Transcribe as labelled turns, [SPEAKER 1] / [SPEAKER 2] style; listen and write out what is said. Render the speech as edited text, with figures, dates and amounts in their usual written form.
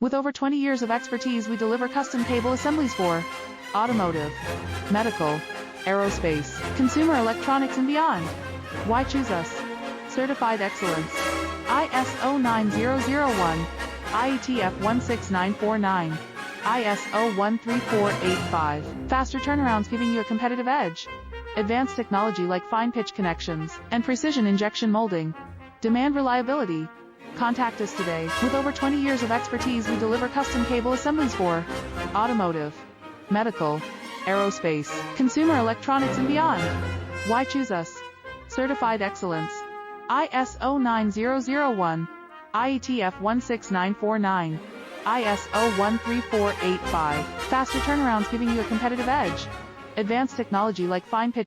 [SPEAKER 1] With over 20 years of expertise, we deliver custom cable assemblies for automotive, medical, aerospace, consumer electronics, and beyond. Why choose us? Certified excellence. ISO 9001, IATF 16949, ISO 13485. Faster turnarounds giving you a competitive edge. Advanced technology like fine pitch connections and precision injection molding. Demand reliability. Contact us today. With over 20 years of expertise, we deliver custom cable assemblies for automotive, medical, aerospace, consumer electronics, and beyond. Why choose us? Certified excellence. ISO 9001, IATF 16949, ISO 13485. Faster turnarounds giving you a competitive edge. Advanced technology like fine pitch